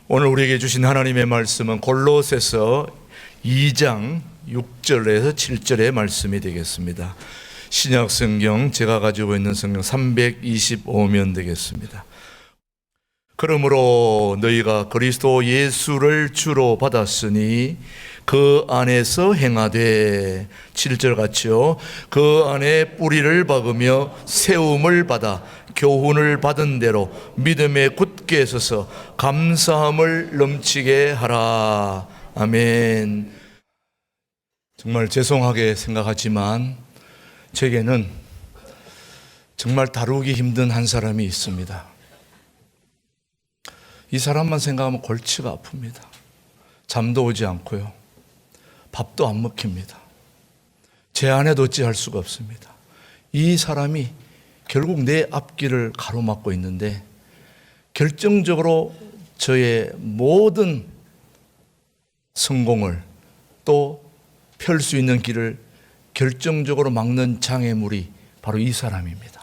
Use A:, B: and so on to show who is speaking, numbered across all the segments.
A: 오늘 우리에게 주신 하나님의 말씀은 골로새서 2장 6절에서 7절의 말씀이 되겠습니다. 신약 성경 제가 가지고 있는 성경 325면 되겠습니다. 그러므로 너희가 그리스도 예수를 주로 받았으니 그 안에서 행하되 7절 같이요 그 안에 뿌리를 박으며 세움을 받아 교훈을 받은 대로 믿음에 굳게 서서 감사함을 넘치게 하라. 아멘. 정말 죄송하게 생각하지만 제게는 정말 다루기 힘든 한 사람이 있습니다. 이 사람만 생각하면 골치가 아픕니다. 잠도 오지 않고요, 밥도 안 먹힙니다. 제 안에도 어찌할 수가 없습니다. 이 사람이 결국 내 앞길을 가로막고 있는데 결정적으로 저의 모든 성공을 또 펼 수 있는 길을 결정적으로 막는 장애물이 바로 이 사람입니다.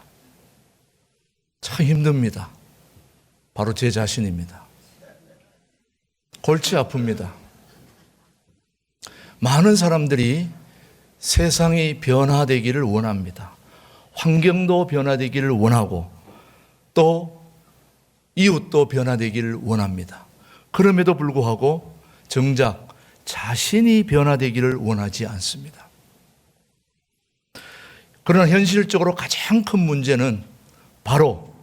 A: 참 힘듭니다. 바로 제 자신입니다. 골치 아픕니다. 많은 사람들이 세상이 변화되기를 원합니다. 환경도 변화되기를 원하고 또 이웃도 변화되기를 원합니다. 그럼에도 불구하고 정작 자신이 변화되기를 원하지 않습니다. 그러나 현실적으로 가장 큰 문제는 바로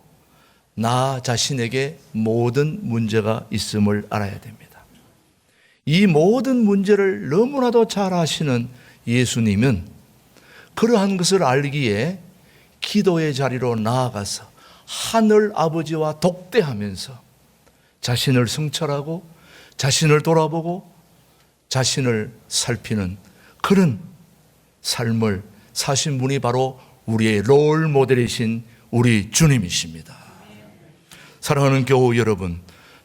A: 나 자신에게 모든 문제가 있음을 알아야 됩니다. 이 모든 문제를 너무나도 잘 아시는 예수님은 그러한 것을 알기에 기도의 자리로 나아가서 하늘 아버지와 독대하면서 자신을 성찰하고 자신을 돌아보고 자신을 살피는 그런 삶을 사신 분이 바로 우리의 롤 모델이신 우리 주님이십니다. 사랑하는 교우 여러분,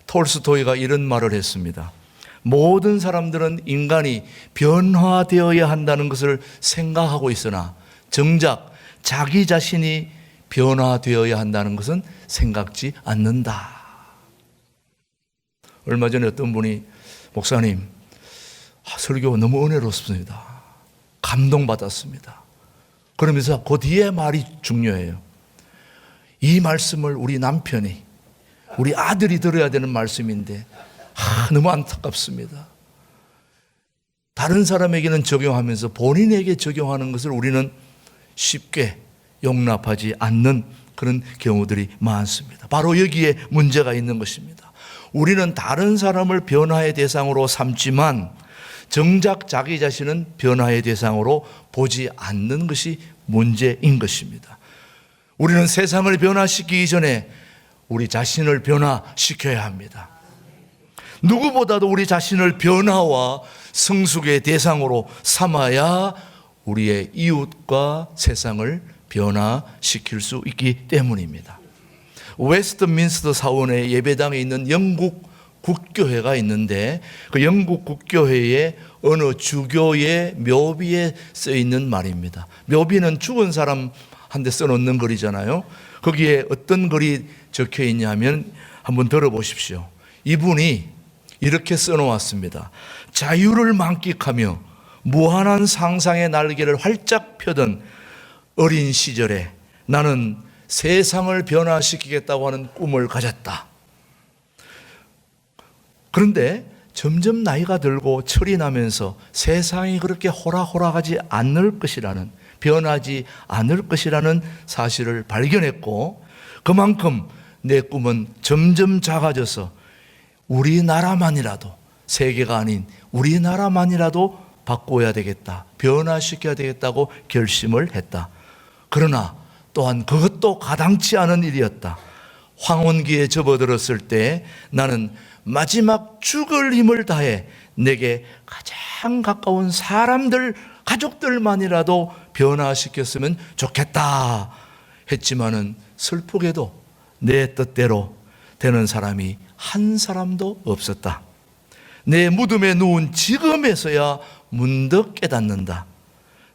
A: 톨스토이가 이런 말을 했습니다. 모든 사람들은 인간이 변화되어야 한다는 것을 생각하고 있으나 정작 자기 자신이 변화되어야 한다는 것은 생각지 않는다. 얼마 전에 어떤 분이 목사님, 설교 너무 은혜롭습니다. 감동받았습니다. 그러면서 그 뒤에 말이 중요해요. 이 말씀을 우리 남편이, 우리 아들이 들어야 되는 말씀인데 너무 안타깝습니다. 다른 사람에게는 적용하면서 본인에게 적용하는 것을 우리는 쉽게 용납하지 않는 그런 경우들이 많습니다. 바로 여기에 문제가 있는 것입니다. 우리는 다른 사람을 변화의 대상으로 삼지만 정작 자기 자신은 변화의 대상으로 보지 않는 것이 문제인 것입니다. 우리는 세상을 변화시키기 전에 우리 자신을 변화시켜야 합니다. 누구보다도 우리 자신을 변화와 성숙의 대상으로 삼아야 우리의 이웃과 세상을 변화시킬 수 있기 때문입니다. 웨스트민스터 사원의 예배당에 있는 영국 국교회가 있는데 그 영국 국교회의 어느 주교의 묘비에 써 있는 말입니다. 묘비는 죽은 사람한테 써놓는 글이잖아요. 거기에 어떤 글이 적혀 있냐면 한번 들어보십시오. 이분이 이렇게 써놓았습니다. 자유를 만끽하며 무한한 상상의 날개를 활짝 펴던 어린 시절에 나는 세상을 변화시키겠다고 하는 꿈을 가졌다. 그런데 점점 나이가 들고 철이 나면서 세상이 그렇게 호락호락하지 않을 것이라는, 변하지 않을 것이라는 사실을 발견했고 그만큼 내 꿈은 점점 작아져서 우리나라만이라도, 세계가 아닌 우리나라만이라도 바꿔야 되겠다, 변화시켜야 되겠다고 결심을 했다. 그러나 또한 그것도 가당치 않은 일이었다. 황혼기에 접어들었을 때 나는 마지막 죽을 힘을 다해 내게 가장 가까운 사람들, 가족들만이라도 변화시켰으면 좋겠다 했지만은 슬프게도 내 뜻대로 되는 사람이 한 사람도 없었다. 내 무덤에 누운 지금에서야 문득 깨닫는다.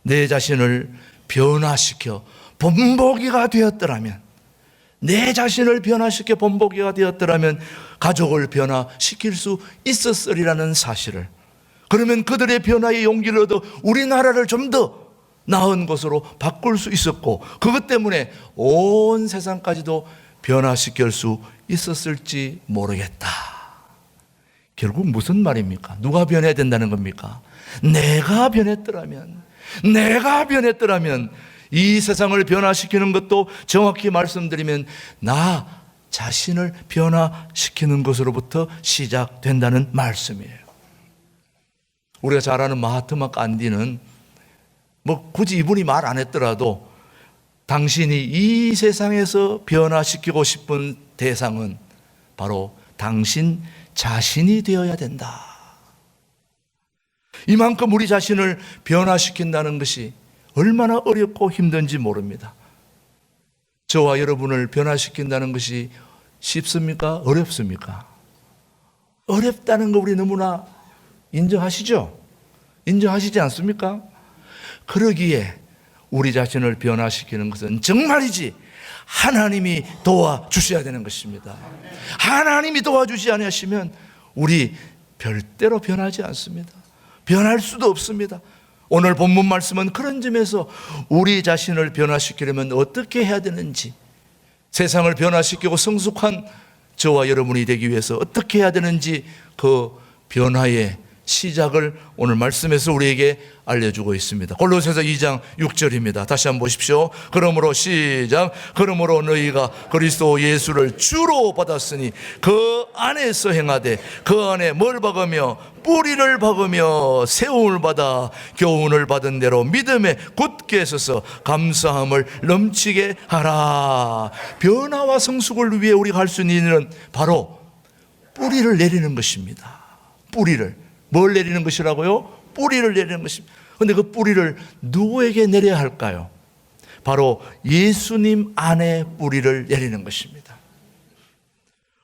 A: 내 자신을 변화시켜 본보기가 되었더라면 내 자신을 변화시켜 본보기가 되었더라면 가족을 변화시킬 수 있었으리라는 사실을, 그러면 그들의 변화의 용기를 얻어 우리나라를 좀 더 나은 곳으로 바꿀 수 있었고, 그것 때문에 온 세상까지도 변화시킬 수 있었을지 모르겠다. 결국 무슨 말입니까? 누가 변해야 된다는 겁니까? 내가 변했더라면 이 세상을 변화시키는 것도 정확히 말씀드리면 나 자신을 변화시키는 것으로부터 시작된다는 말씀이에요. 우리가 잘 아는 마하트마 간디는 굳이 이분이 말 안 했더라도 당신이 이 세상에서 변화시키고 싶은 대상은 바로 당신 자신이 되어야 된다. 이만큼 우리 자신을 변화시킨다는 것이 얼마나 어렵고 힘든지 모릅니다. 저와 여러분을 변화시킨다는 것이 쉽습니까? 어렵습니까? 어렵다는 거 우리 너무나 인정하시죠? 인정하시지 않습니까? 그러기에 우리 자신을 변화시키는 것은 정말이지 하나님이 도와주셔야 되는 것입니다. 하나님이 도와주지 않으시면 우리 별대로 변하지 않습니다. 변할 수도 없습니다. 오늘 본문 말씀은 그런 점에서 우리 자신을 변화시키려면 어떻게 해야 되는지, 세상을 변화시키고 성숙한 저와 여러분이 되기 위해서 어떻게 해야 되는지 그 변화의 시작을 오늘 말씀에서 우리에게 알려주고 있습니다. 골로새서 2장 6절입니다. 다시 한번 보십시오. 그러므로 시작. 그러므로 너희가 그리스도 예수를 주로 받았으니 그 안에서 행하되 그 안에 뭘 박으며 뿌리를 박으며 세움을 받아 교훈을 받은 대로 믿음에 굳게 서서 감사함을 넘치게 하라. 변화와 성숙을 위해 우리가 할 수 있는 일은 바로 뿌리를 내리는 것입니다. 뿌리를. 뭘 내리는 것이라고요? 뿌리를 내리는 것입니다. 그런데 그 뿌리를 누구에게 내려야 할까요? 바로 예수님 안에 뿌리를 내리는 것입니다.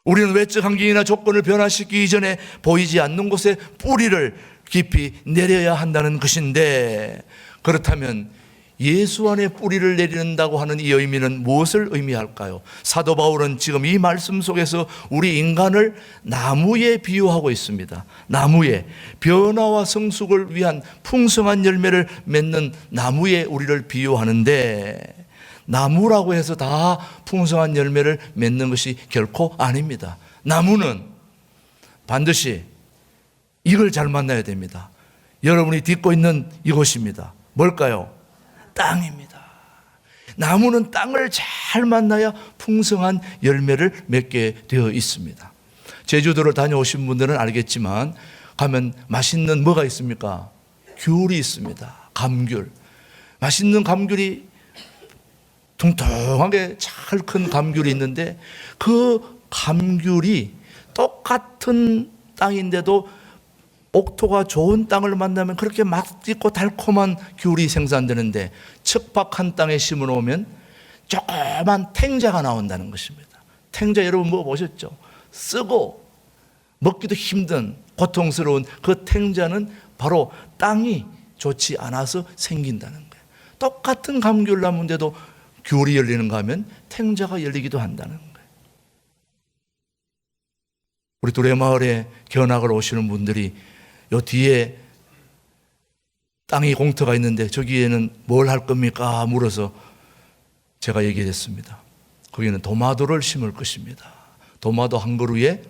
A: 우리는 외적 환경이나 조건을 변화시키기 이전에 보이지 않는 곳에 뿌리를 깊이 내려야 한다는 것인데, 그렇다면 예수 안에 뿌리를 내린다고 하는 이 의미는 무엇을 의미할까요? 사도 바울은 지금 이 말씀 속에서 우리 인간을 나무에 비유하고 있습니다. 나무에, 변화와 성숙을 위한 풍성한 열매를 맺는 나무에 우리를 비유하는데, 나무라고 해서 다 풍성한 열매를 맺는 것이 결코 아닙니다. 나무는 반드시 이걸 잘 만나야 됩니다. 여러분이 딛고 있는 이곳입니다. 뭘까요? 땅입니다. 나무는 땅을 잘 만나야 풍성한 열매를 맺게 되어 있습니다. 제주도를 다녀오신 분들은 알겠지만 가면 맛있는 뭐가 있습니까? 귤이 있습니다. 감귤. 맛있는 감귤이 퉁퉁하게 잘 큰 감귤이 있는데 그 감귤이 똑같은 땅인데도 옥토가 좋은 땅을 만나면 그렇게 맛있고 달콤한 귤이 생산되는데 척박한 땅에 심어놓으면 조그만 탱자가 나온다는 것입니다. 탱자 여러분 먹어보셨죠? 쓰고 먹기도 힘든 고통스러운 그 탱자는 바로 땅이 좋지 않아서 생긴다는 거예요. 똑같은 감귤나무인데도 귤이 열리는가 하면 탱자가 열리기도 한다는 거예요. 우리 두레 마을에 견학을 오시는 분들이 요 뒤에 땅이 공터가 있는데 저기에는 뭘 할 겁니까? 물어서 제가 얘기했습니다. 거기는 도마도를 심을 것입니다. 도마도 한 그루에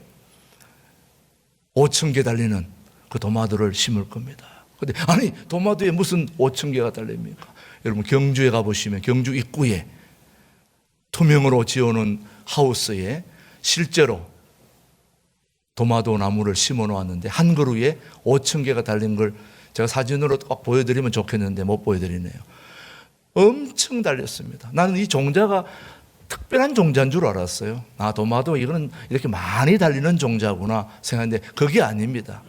A: 5,000개 달리는 그 도마도를 심을 겁니다. 근데 아니 도마도에 무슨 5,000개가 달립니까? 여러분 경주에 가보시면 경주 입구에 투명으로 지어놓은 하우스에 실제로 도마도 나무를 심어 놓았는데 한 그루에 5,000개가 달린 걸 제가 사진으로 꼭 보여드리면 좋겠는데 못 보여드리네요. 엄청 달렸습니다. 나는 이 종자가 특별한 종자인 줄 알았어요. 아, 도마도 이거는 이렇게 많이 달리는 종자구나 생각했는데 그게 아닙니다.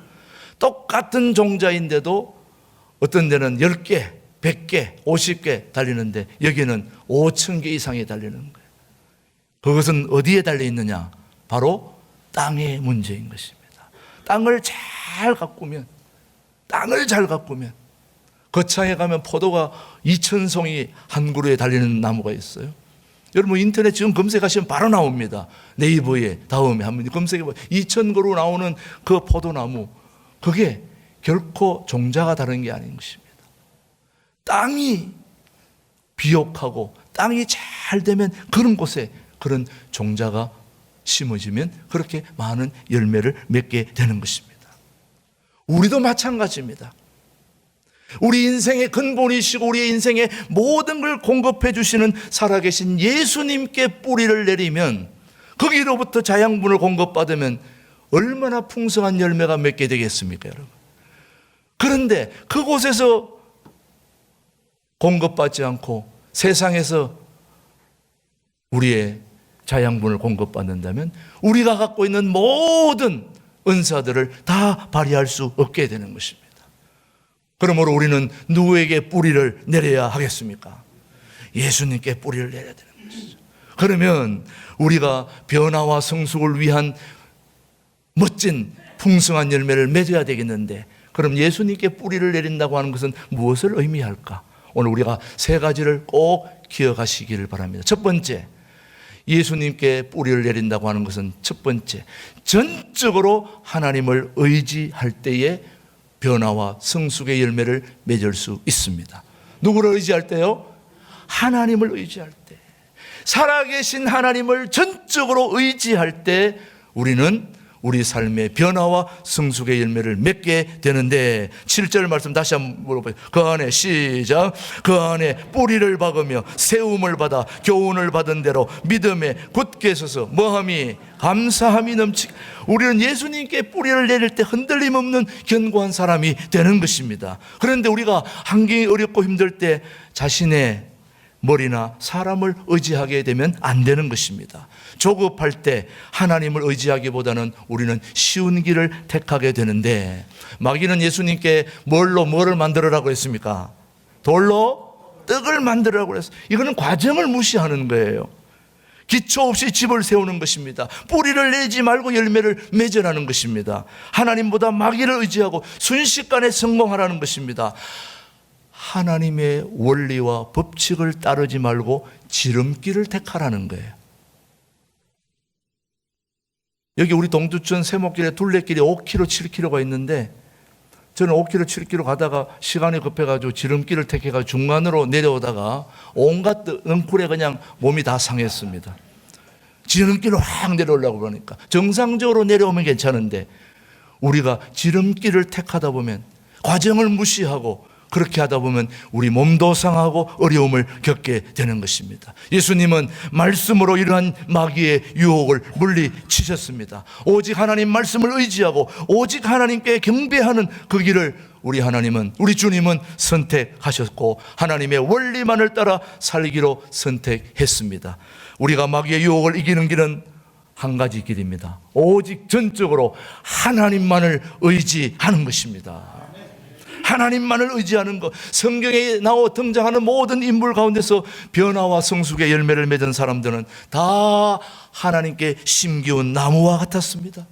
A: 똑같은 종자인데도 어떤 데는 10개, 100개, 50개 달리는데 여기는 5,000개 이상이 달리는 거예요. 그것은 어디에 달려 있느냐? 바로 땅의 문제인 것입니다. 땅을 잘 가꾸면 거창에 가면 포도가 2,000송이 한 그루에 달리는 나무가 있어요. 여러분 인터넷 지금 검색하시면 바로 나옵니다. 네이버에 다음에 한번 검색해보세요. 2,000그루 나오는 그 포도나무, 그게 결코 종자가 다른 게 아닌 것입니다. 땅이 비옥하고 땅이 잘 되면 그런 곳에 그런 종자가 심어지면 그렇게 많은 열매를 맺게 되는 것입니다. 우리도 마찬가지입니다. 우리 인생의 근본이시고 우리 인생의 모든 걸 공급해 주시는 살아계신 예수님께 뿌리를 내리면, 거기로부터 자양분을 공급받으면 얼마나 풍성한 열매가 맺게 되겠습니까, 여러분? 그런데 그곳에서 공급받지 않고 세상에서 우리의 자양분을 공급받는다면 우리가 갖고 있는 모든 은사들을 다 발휘할 수 없게 되는 것입니다. 그러므로 우리는 누구에게 뿌리를 내려야 하겠습니까? 예수님께 뿌리를 내려야 되는 것이죠. 그러면 우리가 변화와 성숙을 위한 멋진 풍성한 열매를 맺어야 되겠는데, 그럼 예수님께 뿌리를 내린다고 하는 것은 무엇을 의미할까? 오늘 우리가 세 가지를 꼭 기억하시기를 바랍니다. 첫 번째, 예수님께 뿌리를 내린다고 하는 것은 첫 번째, 전적으로 하나님을 의지할 때에 변화와 성숙의 열매를 맺을 수 있습니다. 누구를 의지할 때요? 하나님을 의지할 때. 살아계신 하나님을 전적으로 의지할 때 우리는 우리 삶의 변화와 성숙의 열매를 맺게 되는데, 7절 말씀 다시 한번 물어보세요. 그 안에 시작. 그 안에 뿌리를 박으며 세움을 받아 교훈을 받은 대로 믿음에 굳게 서서 뭐함이 감사함이 넘치게. 우리는 예수님께 뿌리를 내릴 때 흔들림 없는 견고한 사람이 되는 것입니다. 그런데 우리가 환경이 어렵고 힘들 때 자신의 머리나 사람을 의지하게 되면 안 되는 것입니다. 조급할 때 하나님을 의지하기보다는 우리는 쉬운 길을 택하게 되는데, 마귀는 예수님께 뭐를 만들으라고 했습니까? 돌로 떡을 만들으라고 했어요. 이거는 과정을 무시하는 거예요. 기초 없이 집을 세우는 것입니다. 뿌리를 내지 말고 열매를 맺으라는 것입니다. 하나님보다 마귀를 의지하고 순식간에 성공하라는 것입니다. 하나님의 원리와 법칙을 따르지 말고 지름길을 택하라는 거예요. 여기 우리 동두천 세목길에 둘레길이 5km, 7km가 있는데, 저는 5km, 7km 가다가 시간이 급해가지고 지름길을 택해가지고 중간으로 내려오다가 온갖 넝쿨에 그냥 몸이 다 상했습니다. 지름길로 확 내려오려고 그러니까. 정상적으로 내려오면 괜찮은데 우리가 지름길을 택하다 보면, 과정을 무시하고 그렇게 하다 보면 우리 몸도 상하고 어려움을 겪게 되는 것입니다. 예수님은 말씀으로 이러한 마귀의 유혹을 물리치셨습니다. 오직 하나님 말씀을 의지하고 오직 하나님께 경배하는 그 길을 우리 하나님은, 우리 주님은 선택하셨고 하나님의 원리만을 따라 살기로 선택했습니다. 우리가 마귀의 유혹을 이기는 길은 한 가지 길입니다. 오직 전적으로 하나님만을 의지하는 것입니다. 하나님만을 의지하는 것. 성경에 나와 등장하는 모든 인물 가운데서 변화와 성숙의 열매를 맺은 사람들은 다 하나님께 심기운 나무와 같았습니다.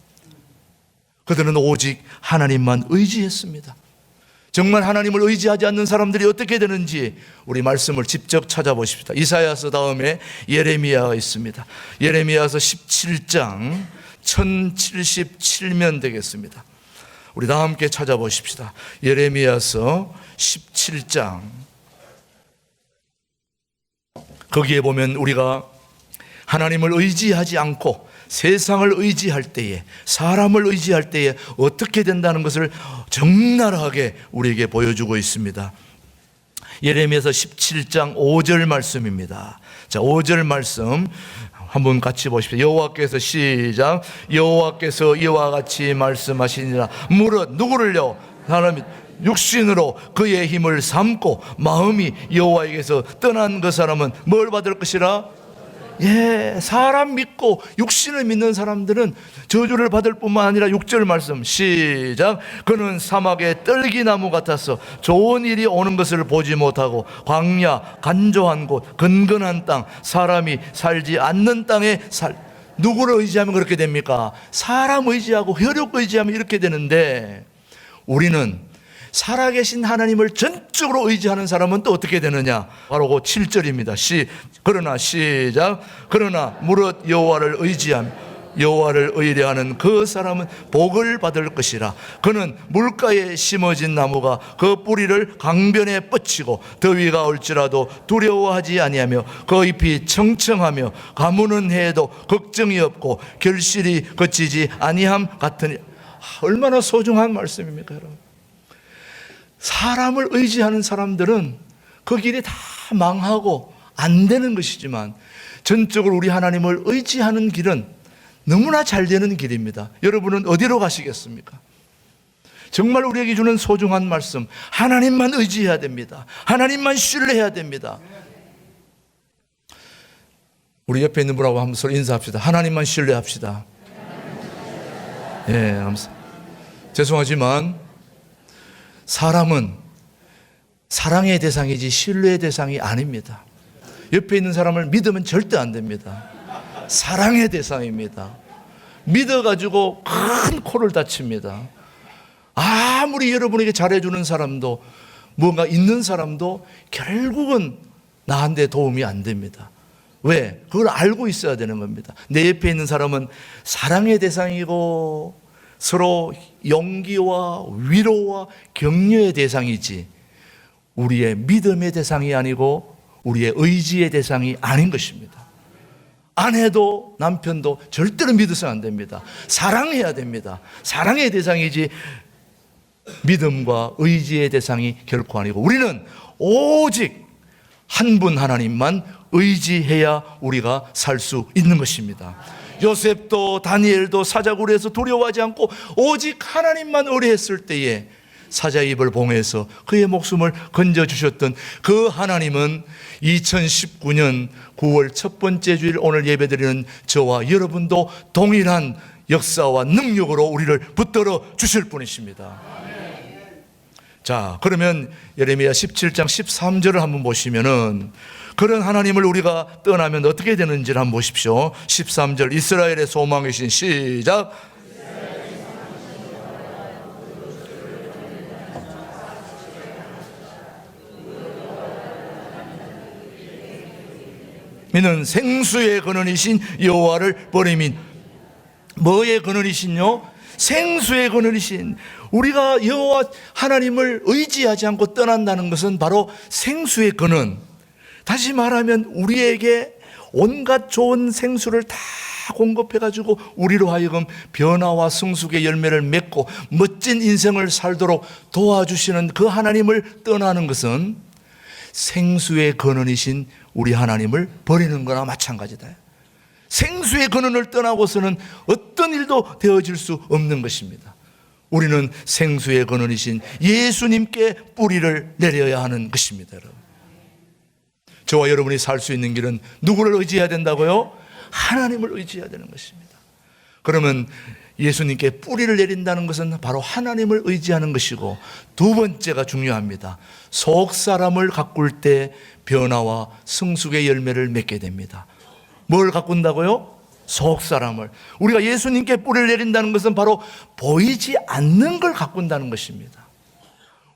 A: 그들은 오직 하나님만 의지했습니다. 정말 하나님을 의지하지 않는 사람들이 어떻게 되는지 우리 말씀을 직접 찾아보십시다. 이사야서 다음에 예레미야가 있습니다. 예레미야서 17장 1077면 되겠습니다. 우리 다 함께 찾아보십시다. 예레미야서 17장. 거기에 보면 우리가 하나님을 의지하지 않고 세상을 의지할 때에, 사람을 의지할 때에 어떻게 된다는 것을 적나라하게 우리에게 보여주고 있습니다. 예레미야서 17장 5절 말씀입니다. 자, 5절 말씀 한번 같이 보십시오. 여호와께서 시작. 여호와께서 이와 같이 말씀하시니라. 무릇 누구를요? 사람이 육신으로 그의 힘을 삼고 마음이 여호와에게서 떠난 그 사람은 뭘 받을 것이라? 예, 사람 믿고 육신을 믿는 사람들은 저주를 받을 뿐만 아니라 6절 말씀 시작. 그는 사막의 떨기나무 같아서 좋은 일이 오는 것을 보지 못하고 광야, 간조한 곳, 건건한 땅, 사람이 살지 않는 땅에 누구를 의지하면 그렇게 됩니까? 사람 의지하고 혈육 의지하면 이렇게 되는데, 우리는 살아계신 하나님을 전적으로 의지하는 사람은 또 어떻게 되느냐? 바로 그 7절입니다. 그러나 시작. 그러나 무릇 여호와를 의뢰하는 그 사람은 복을 받을 것이라. 그는 물가에 심어진 나무가 그 뿌리를 강변에 뻗치고 더위가 올지라도 두려워하지 아니하며 그 잎이 청청하며 가무는 해에도 걱정이 없고 결실이 거치지 아니함 같으니. 얼마나 소중한 말씀입니까, 여러분? 사람을 의지하는 사람들은 그 길이 다 망하고 안 되는 것이지만 전적으로 우리 하나님을 의지하는 길은 너무나 잘 되는 길입니다. 여러분은 어디로 가시겠습니까? 정말 우리에게 주는 소중한 말씀, 하나님만 의지해야 됩니다. 하나님만 신뢰해야 됩니다. 우리 옆에 있는 분하고 한번 서로 인사합시다. 하나님만 신뢰합시다. 예, 죄송하지만 사람은 사랑의 대상이지 신뢰의 대상이 아닙니다. 옆에 있는 사람을 믿으면 절대 안 됩니다. 사랑의 대상입니다. 믿어가지고 큰 코를 다칩니다. 아무리 여러분에게 잘해주는 사람도, 뭔가 있는 사람도 결국은 나한테 도움이 안 됩니다. 왜? 그걸 알고 있어야 되는 겁니다. 내 옆에 있는 사람은 사랑의 대상이고 서로 용기와 위로와 격려의 대상이지 우리의 믿음의 대상이 아니고 우리의 의지의 대상이 아닌 것입니다. 아내도 남편도 절대로 믿어서는 안 됩니다. 사랑해야 됩니다. 사랑의 대상이지 믿음과 의지의 대상이 결코 아니고 우리는 오직 한 분 하나님만 의지해야 우리가 살 수 있는 것입니다. 요셉도 다니엘도 사자굴에서 두려워하지 않고 오직 하나님만 의뢰했을 때에 사자의 입을 봉해서 그의 목숨을 건져주셨던 그 하나님은 2019년 9월 첫 번째 주일 오늘 예배드리는 저와 여러분도 동일한 역사와 능력으로 우리를 붙들어 주실 분이십니다. 자, 그러면 예레미야 17장 13절을 한번 보시면은 그런 하나님을 우리가 떠나면 어떻게 되는지를 한번 보십시오. 13절 이스라엘의 소망이신 시작. 이는 생수의 근원이신 여호와를 버림인. 뭐의 근원이신요? 생수의 근원이신. 우리가 여호와 하나님을 의지하지 않고 떠난다는 것은 바로 생수의 근원. 다시 말하면 우리에게 온갖 좋은 생수를 다 공급해가지고 우리로 하여금 변화와 성숙의 열매를 맺고 멋진 인생을 살도록 도와주시는 그 하나님을 떠나는 것은 생수의 근원이신 우리 하나님을 버리는 거나 마찬가지다. 생수의 근원을 떠나고서는 어떤 일도 되어질 수 없는 것입니다. 우리는 생수의 근원이신 예수님께 뿌리를 내려야 하는 것입니다. 여러분, 저와 여러분이 살 수 있는 길은 누구를 의지해야 된다고요? 하나님을 의지해야 되는 것입니다. 그러면 예수님께 뿌리를 내린다는 것은 바로 하나님을 의지하는 것이고, 두 번째가 중요합니다. 속 사람을 가꿀 때 변화와 성숙의 열매를 맺게 됩니다. 뭘 가꾼다고요? 속 사람을. 우리가 예수님께 뿌리를 내린다는 것은 바로 보이지 않는 걸 가꾼다는 것입니다.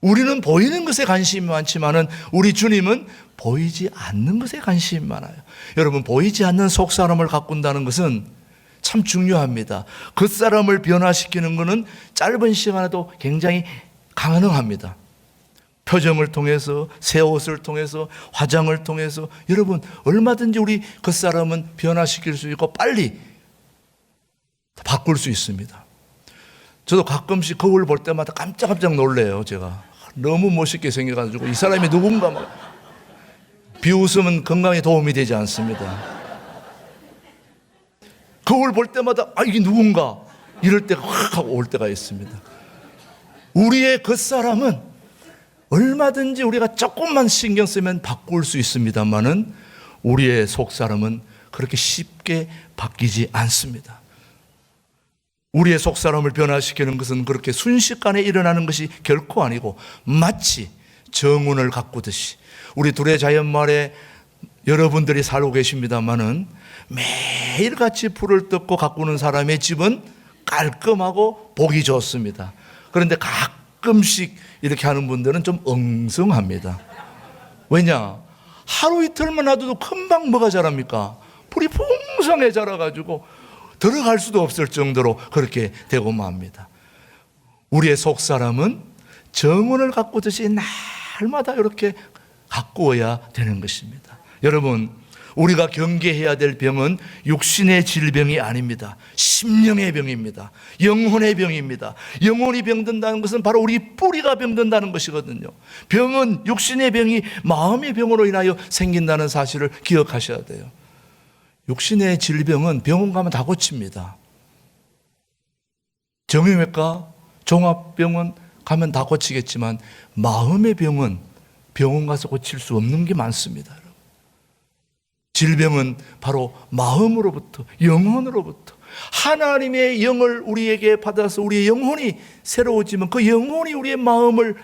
A: 우리는 보이는 것에 관심이 많지만은 우리 주님은 보이지 않는 것에 관심이 많아요. 여러분, 보이지 않는 속 사람을 가꾼다는 것은 참 중요합니다. 그 사람을 변화시키는 것은 짧은 시간에도 굉장히 가능합니다. 표정을 통해서, 새 옷을 통해서, 화장을 통해서. 여러분, 얼마든지 우리 그 사람은 변화시킬 수 있고 빨리 바꿀 수 있습니다. 저도 가끔씩 거울 볼 때마다 깜짝깜짝 놀래요. 제가 너무 멋있게 생겨가지고 이 사람이 누군가 막. 비웃음은 건강에 도움이 되지 않습니다. 거울 볼 때마다 이게 누군가 이럴 때가 확 하고 올 때가 있습니다. 우리의 겉사람은 얼마든지 우리가 조금만 신경 쓰면 바꿀 수 있습니다만은 우리의 속사람은 그렇게 쉽게 바뀌지 않습니다. 우리의 속사람을 변화시키는 것은 그렇게 순식간에 일어나는 것이 결코 아니고 마치 정운을 가꾸듯이, 우리 둘의 자연마을에 여러분들이 살고 계십니다만은 매일같이 풀을 뜯고 가꾸는 사람의 집은 깔끔하고 보기 좋습니다. 그런데 가끔 가끔씩 이렇게 하는 분들은 좀 엉성합니다. 왜냐? 하루 이틀만 놔둬도 금방 뭐가 자랍니까? 풀이 풍성해 자라가지고 들어갈 수도 없을 정도로 그렇게 되고 맙니다. 우리의 속사람은 정원을 가꾸듯이 날마다 이렇게 가꾸어야 되는 것입니다. 여러분, 우리가 경계해야 될 병은 육신의 질병이 아닙니다. 심령의 병입니다. 영혼의 병입니다. 영혼이 병든다는 것은 바로 우리 뿌리가 병든다는 것이거든요. 병은, 육신의 병이 마음의 병으로 인하여 생긴다는 사실을 기억하셔야 돼요. 육신의 질병은 병원 가면 다 고칩니다. 정형외과, 종합병원 가면 다 고치겠지만 마음의 병은 병원 가서 고칠 수 없는 게 많습니다. 질병은 바로 마음으로부터, 영혼으로부터, 하나님의 영을 우리에게 받아서 우리의 영혼이 새로워지면 그 영혼이 우리의 마음을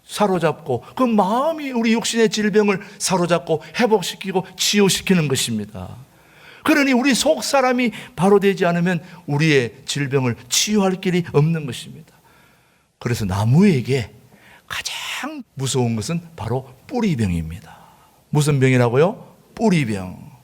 A: 사로잡고 그 마음이 우리 육신의 질병을 사로잡고 회복시키고 치유시키는 것입니다. 그러니 우리 속 사람이 바로 되지 않으면 우리의 질병을 치유할 길이 없는 것입니다. 그래서 나무에게 가장 무서운 것은 바로 뿌리병입니다. 무슨 병이라고요? 뿌리병.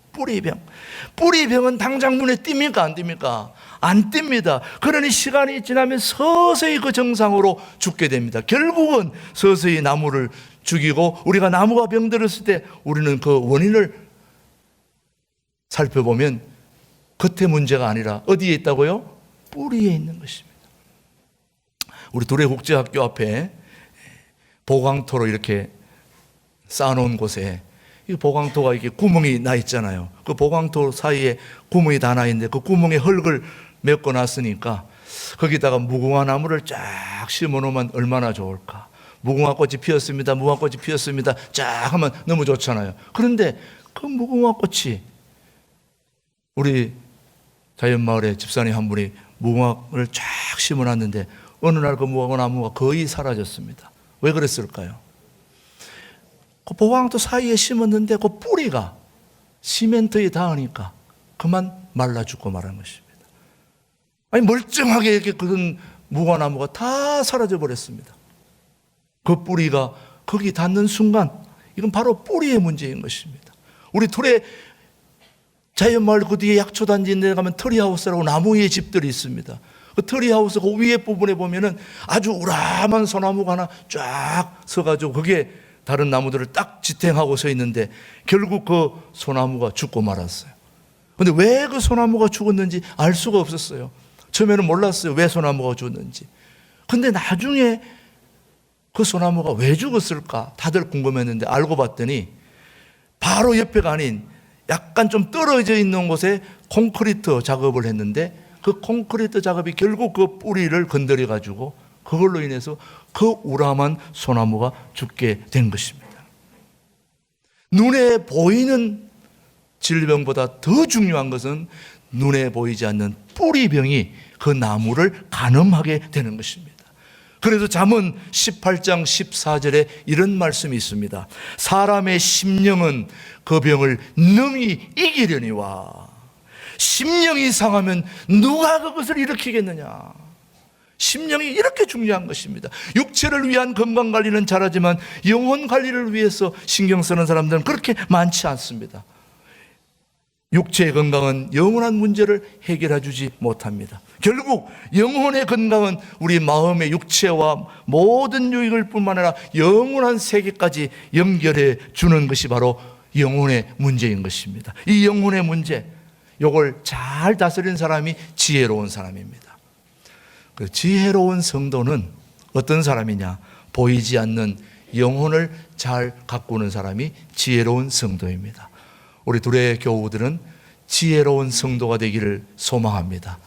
A: 뿌리병은 당장 눈에 띕니까? 안 띕니까? 안 띕니다. 그러니 시간이 지나면 서서히 그 정상으로 죽게 됩니다. 결국은 서서히 나무를 죽이고 우리가 나무가 병들었을 때 우리는 그 원인을 살펴보면 겉의 문제가 아니라 어디에 있다고요? 뿌리에 있는 것입니다. 우리 두레국제학교 앞에 보강토로 이렇게 쌓아놓은 곳에 이 보강토가 이렇게 구멍이 나 있잖아요. 그 보강토 사이에 구멍이 다 나 있는데 그 구멍에 흙을 메꿔 놨으니까 거기다가 무궁화 나무를 쫙 심어 놓으면 얼마나 좋을까. 무궁화 꽃이 피었습니다. 무궁화 꽃이 피었습니다. 쫙 하면 너무 좋잖아요. 그런데 그 무궁화 꽃이 우리 자연마을에 집사님 한 분이 무궁화를 쫙 심어 놨는데 어느 날 그 무궁화 나무가 거의 사라졌습니다. 왜 그랬을까요? 그 보강토 사이에 심었는데 그 뿌리가 시멘트에 닿으니까 그만 말라 죽고 말한 것입니다. 아니 멀쩡하게 이렇게 그런 무화나무가 다 사라져 버렸습니다. 그 뿌리가 거기 닿는 순간 이건 바로 뿌리의 문제인 것입니다. 우리 툴에 자연마을 그 뒤에 약초단지에 내려가면 트리하우스라고 나무 위에 집들이 있습니다. 그 트리하우스 그 위에 부분에 보면은 아주 우람한 소나무가 하나 쫙 서가지고 거기에 다른 나무들을 딱 지탱하고 서 있는데 결국 그 소나무가 죽고 말았어요. 그런데 왜 그 소나무가 죽었는지 알 수가 없었어요. 처음에는 몰랐어요. 왜 소나무가 죽었는지. 근데 나중에 그 소나무가 왜 죽었을까 다들 궁금했는데 알고 봤더니 바로 옆에가 아닌 약간 좀 떨어져 있는 곳에 콘크리트 작업을 했는데 그 콘크리트 작업이 결국 그 뿌리를 건드려 가지고 그걸로 인해서 그 우람한 소나무가 죽게 된 것입니다. 눈에 보이는 질병보다 더 중요한 것은 눈에 보이지 않는 뿌리병이 그 나무를 간음하게 되는 것입니다. 그래서 잠언 18장 14절에 이런 말씀이 있습니다. 사람의 심령은 그 병을 능히 이기려니와 심령이 상하면 누가 그것을 일으키겠느냐. 심령이 이렇게 중요한 것입니다. 육체를 위한 건강관리는 잘하지만 영혼 관리를 위해서 신경 쓰는 사람들은 그렇게 많지 않습니다. 육체의 건강은 영원한 문제를 해결해 주지 못합니다. 결국 영혼의 건강은 우리 마음의 육체와 모든 유익을 뿐만 아니라 영원한 세계까지 연결해 주는 것이 바로 영혼의 문제인 것입니다. 이 영혼의 문제, 이걸 잘 다스리는 사람이 지혜로운 사람입니다. 그 지혜로운 성도는 어떤 사람이냐? 보이지 않는 영혼을 잘 가꾸는 사람이 지혜로운 성도입니다. 우리 둘의 교우들은 지혜로운 성도가 되기를 소망합니다.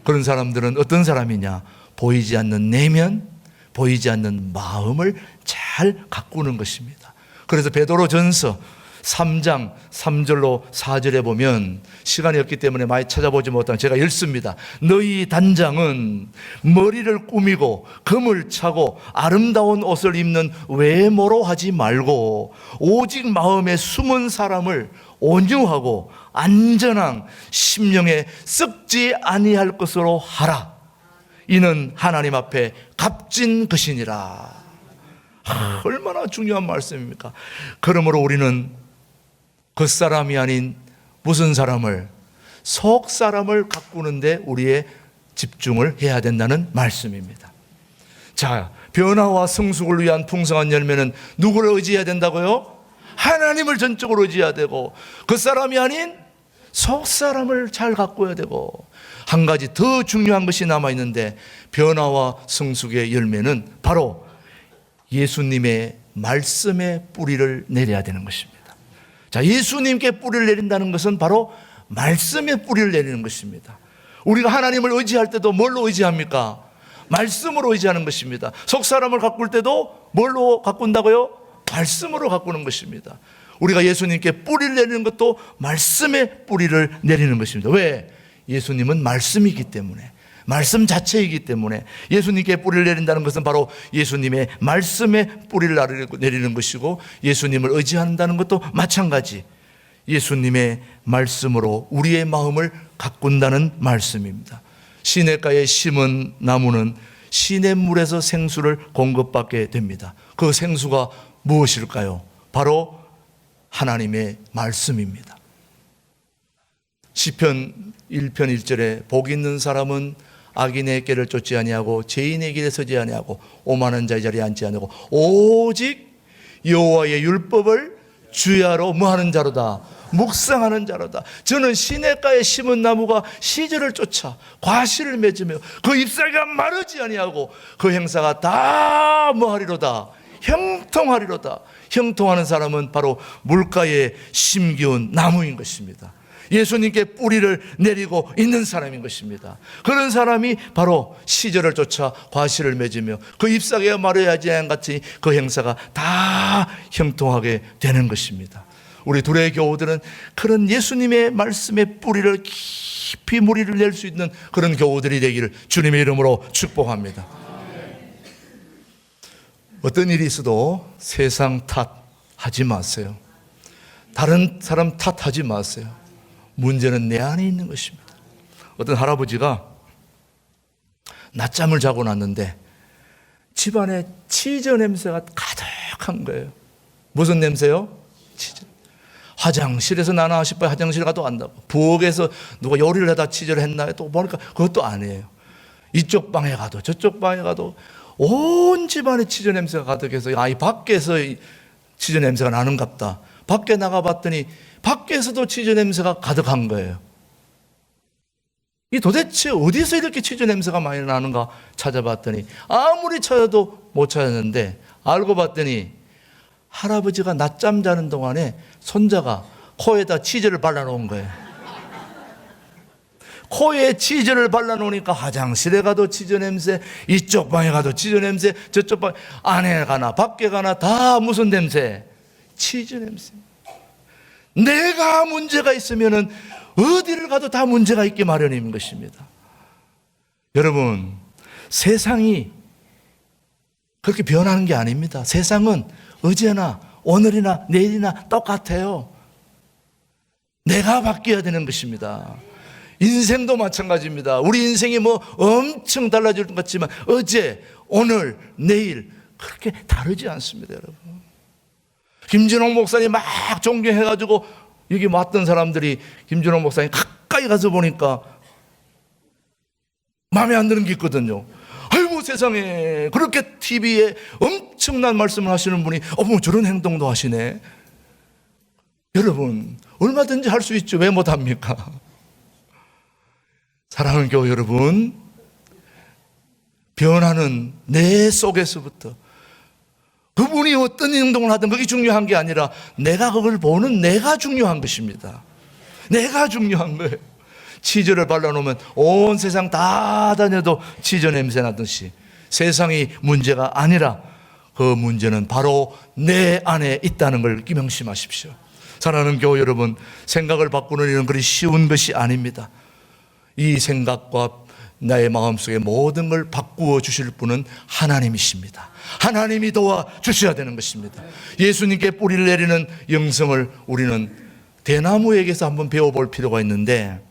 A: 그런 사람들은 어떤 사람이냐? 보이지 않는 내면, 보이지 않는 마음을 잘 가꾸는 것입니다. 그래서 베드로전서 3장 3절로 4절에 보면 시간이 없기 때문에 많이 찾아보지 못한 제가 읽습니다. 너희 단장은 머리를 꾸미고 금을 차고 아름다운 옷을 입는 외모로 하지 말고 오직 마음에 숨은 사람을 온유하고 안전한 심령에 썩지 아니할 것으로 하라. 이는 하나님 앞에 값진 것이니라. 얼마나 중요한 말씀입니까? 그러므로 우리는 겉사람이 아닌 무슨 사람을, 속 사람을 가꾸는데 우리의 집중을 해야 된다는 말씀입니다. 자, 변화와 성숙을 위한 풍성한 열매는 누구를 의지해야 된다고요? 하나님을 전적으로 의지해야 되고, 겉사람이 아닌 속 사람을 잘 가꿔야 되고, 한 가지 더 중요한 것이 남아있는데, 변화와 성숙의 열매는 바로 예수님의 말씀의 뿌리를 내려야 되는 것입니다. 자, 예수님께 뿌리를 내린다는 것은 바로 말씀의 뿌리를 내리는 것입니다. 우리가 하나님을 의지할 때도 뭘로 의지합니까? 말씀으로 의지하는 것입니다. 속 사람을 가꿀 때도 뭘로 가꾼다고요? 말씀으로 가꾸는 것입니다. 우리가 예수님께 뿌리를 내리는 것도 말씀의 뿌리를 내리는 것입니다. 왜? 예수님은 말씀이기 때문에, 말씀 자체이기 때문에 예수님께 뿌리를 내린다는 것은 바로 예수님의 말씀에 뿌리를 내리는 것이고, 예수님을 의지한다는 것도 마찬가지 예수님의 말씀으로 우리의 마음을 가꾼다는 말씀입니다. 시냇가에 심은 나무는 시냇물에서 생수를 공급받게 됩니다. 그 생수가 무엇일까요? 바로 하나님의 말씀입니다. 시편 1편 1절에 복 있는 사람은 악인의 길을 쫓지 아니하고 죄인의 길에 서지 아니하고 오만한 자의 자리에 앉지 아니하고 오직 여호와의 율법을 주야로 뭐하는 자로다? 묵상하는 자로다. 저는 시냇가에 심은 나무가 시절을 쫓아 과실을 맺으며 그 잎사귀가 마르지 아니하고 그 행사가 다 뭐하리로다? 형통하리로다. 형통하는 사람은 바로 물가에 심기운 나무인 것입니다. 예수님께 뿌리를 내리고 있는 사람인 것입니다. 그런 사람이 바로 시절을 쫓아 과실을 맺으며 그 잎사귀가 마르지 않은 같이 그 행사가 다 형통하게 되는 것입니다. 우리 둘의 교우들은 그런 예수님의 말씀의 뿌리를 깊이 무리를 낼 수 있는 그런 교우들이 되기를 주님의 이름으로 축복합니다. 어떤 일이 있어도 세상 탓하지 마세요. 다른 사람 탓하지 마세요. 문제는 내 안에 있는 것입니다. 어떤 할아버지가 낮잠을 자고 났는데 집안에 치즈 냄새가 가득한 거예요. 무슨 냄새요? 치즈. 화장실에서 나나 싶어요. 화장실 가도 안다고. 부엌에서 누가 요리를 하다 치즈를 했나 또 보니까 그것도 아니에요. 이쪽 방에 가도 저쪽 방에 가도 온 집안에 치즈 냄새가 가득해서 이 밖에서 치즈 냄새가 나는갑다. 밖에 나가봤더니 밖에서도 치즈 냄새가 가득한 거예요. 이 도대체 어디서 이렇게 치즈 냄새가 많이 나는가 찾아봤더니 아무리 찾아도 못 찾았는데, 알고 봤더니 할아버지가 낮잠 자는 동안에 손자가 코에다 치즈를 발라놓은 거예요. 코에 치즈를 발라놓으니까 화장실에 가도 치즈 냄새, 이쪽 방에 가도 치즈 냄새, 저쪽 방 안에 가나 밖에 가나 다 무슨 냄새? 치즈 냄새. 내가 문제가 있으면은 어디를 가도 다 문제가 있기 마련인 것입니다. 여러분, 세상이 그렇게 변하는 게 아닙니다. 세상은 어제나 오늘이나 내일이나 똑같아요. 내가 바뀌어야 되는 것입니다. 인생도 마찬가지입니다. 우리 인생이 뭐 엄청 달라질 것 같지만 어제, 오늘, 내일 그렇게 다르지 않습니다, 여러분. 김진홍 목사님 막 존경해가지고 여기 왔던 사람들이 김진홍 목사님 가까이 가서 보니까 마음에 안 드는 게 있거든요. 아이고 세상에, 그렇게 TV에 엄청난 말씀을 하시는 분이 어머 저런 행동도 하시네. 여러분, 얼마든지 할 수 있죠. 왜 못합니까? 사랑하는 교회 여러분, 변화는 내 속에서부터, 그분이 어떤 행동을 하든 그게 중요한 게 아니라 내가 그걸 보는 내가 중요한 것입니다. 내가 중요한 거예요. 치즈를 발라놓으면 온 세상 다 다녀도 치즈 냄새 나듯이 세상이 문제가 아니라 그 문제는 바로 내 안에 있다는 걸 명심하십시오. 사랑하는 교회 여러분, 생각을 바꾸는 일은 그리 쉬운 것이 아닙니다. 이 생각과 나의 마음속에 모든 걸 바꾸어 주실 분은 하나님이십니다. 하나님이 도와주셔야 되는 것입니다. 예수님께 뿌리를 내리는 영성을 우리는 대나무에게서 한번 배워볼 필요가 있는데,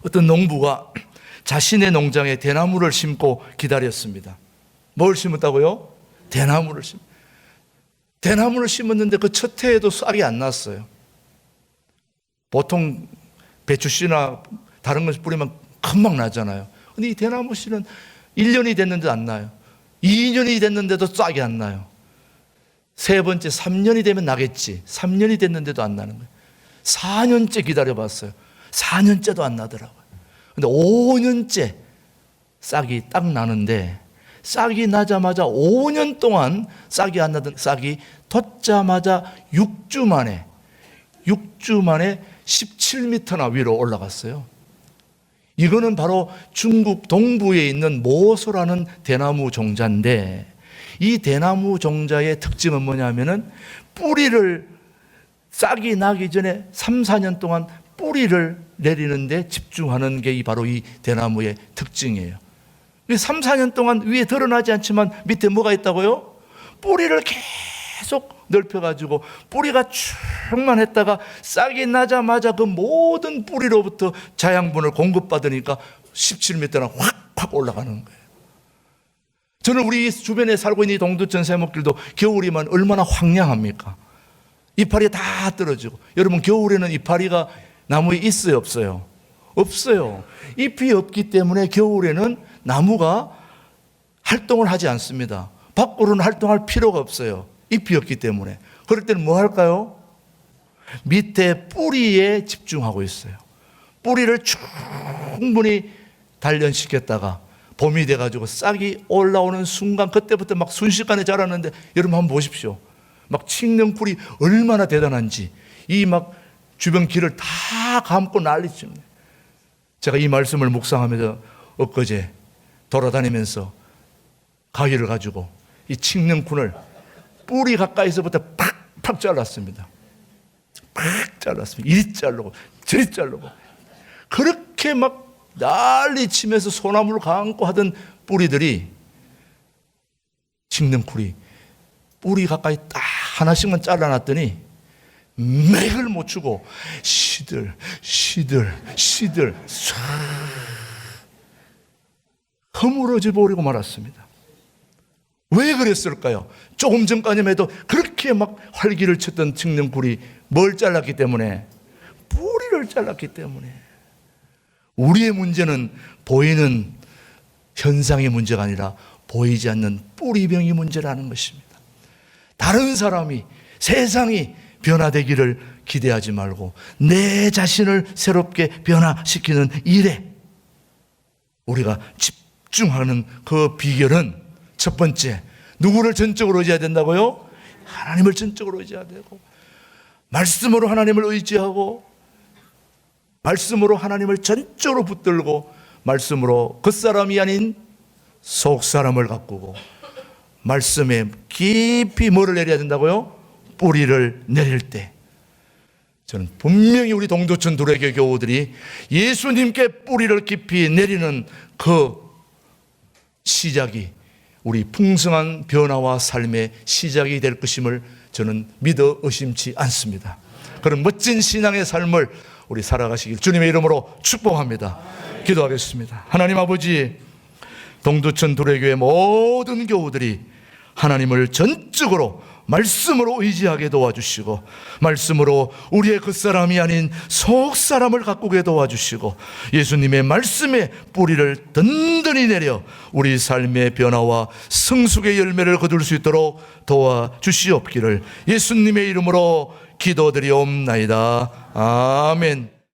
A: 어떤 농부가 자신의 농장에 대나무를 심고 기다렸습니다. 뭘 심었다고요? 대나무를 대나무를 심었는데 그 첫 해에도 싹이 안 났어요. 보통 배추씨나 다른 것을 뿌리면 금방 나잖아요. 근데 이 대나무 씨는 1년이 됐는데도 안 나요. 2년이 됐는데도 싹이 안 나요. 세 번째 3년이 되면 나겠지. 3년이 됐는데도 안 나는 거예요. 4년째 기다려봤어요. 4년째도 안 나더라고요. 근데 5년째 싹이 딱 나는데, 싹이 나자마자 5년 동안 싹이 안 나던 싹이 돋자마자 6주 만에 17m나 위로 올라갔어요. 이거는 바로 중국 동부에 있는 모소라는 대나무 종자인데, 이 대나무 종자의 특징은 뭐냐면은 뿌리를, 싹이 나기 전에 3, 4년 동안 뿌리를 내리는데 집중하는 게 바로 이 대나무의 특징이에요. 3, 4년 동안 위에 드러나지 않지만 밑에 뭐가 있다고요? 뿌리를 계속 넓혀가지고 뿌리가 충만했다가 싹이 나자마자 그 모든 뿌리로부터 자양분을 공급받으니까 17m나 확 올라가는 거예요. 저는 우리 주변에 살고 있는 이 동두천 세목길도 겨울이면 얼마나 황량합니까? 이파리 다 떨어지고. 여러분, 겨울에는 이파리가 나무에 있어요, 없어요? 없어요. 잎이 없기 때문에 겨울에는 나무가 활동을 하지 않습니다. 밖으로는 활동할 필요가 없어요. 잎이 없기 때문에. 그럴 때는 뭐 할까요? 밑에 뿌리에 집중하고 있어요. 뿌리를 충분히 단련시켰다가 봄이 돼가지고 싹이 올라오는 순간, 그때부터 막 순식간에 자랐는데, 여러분 한번 보십시오. 막 칡능풀이 얼마나 대단한지, 이 막 주변 길을 다 감고 난리칩니다. 제가 이 말씀을 묵상하면서 엊그제 돌아다니면서 가위를 가지고 이 칡능쿨을 뿌리 가까이서부터 팍팍 잘랐습니다. 팍 잘랐습니다. 이리 자르고 저리 자르고. 그렇게 막 난리 치면서 소나무를 감고 하던 뿌리들이, 칡능쿨이 뿌리 가까이 딱 하나씩만 잘라놨더니 맥을 못 추고 시들 싹 허물어져 버리고 말았습니다. 왜 그랬을까요? 조금 전까지만 해도 그렇게 막 활기를 쳤던 칡능쿨이 뭘 잘랐기 때문에? 뿌리를 잘랐기 때문에. 우리의 문제는 보이는 현상의 문제가 아니라 보이지 않는 뿌리병이 문제라는 것입니다. 다른 사람이, 세상이 변화되기를 기대하지 말고 내 자신을 새롭게 변화시키는 일에 우리가 집중하는 그 비결은, 첫 번째, 누구를 전적으로 의지해야 된다고요? 하나님을 전적으로 의지해야 되고, 말씀으로 하나님을 의지하고, 말씀으로 하나님을 전적으로 붙들고, 말씀으로 겉사람이 아닌 속사람을 가꾸고, 말씀에 깊이 뭐를 내려야 된다고요? 뿌리를 내릴 때, 저는 분명히 우리 동두천 두레교 교우들이 예수님께 뿌리를 깊이 내리는 그 시작이 우리 풍성한 변화와 삶의 시작이 될 것임을 저는 믿어 의심치 않습니다. 그런 멋진 신앙의 삶을 우리 살아가시길 주님의 이름으로 축복합니다. 기도하겠습니다. 하나님 아버지, 동두천 두레교의 모든 교우들이 하나님을 전적으로 말씀으로 의지하게 도와주시고, 말씀으로 우리의 겉사람이 아닌 속사람을 가꾸게 도와주시고, 예수님의 말씀에 뿌리를 든든히 내려 우리 삶의 변화와 성숙의 열매를 거둘 수 있도록 도와주시옵기를 예수님의 이름으로 기도드리옵나이다. 아멘.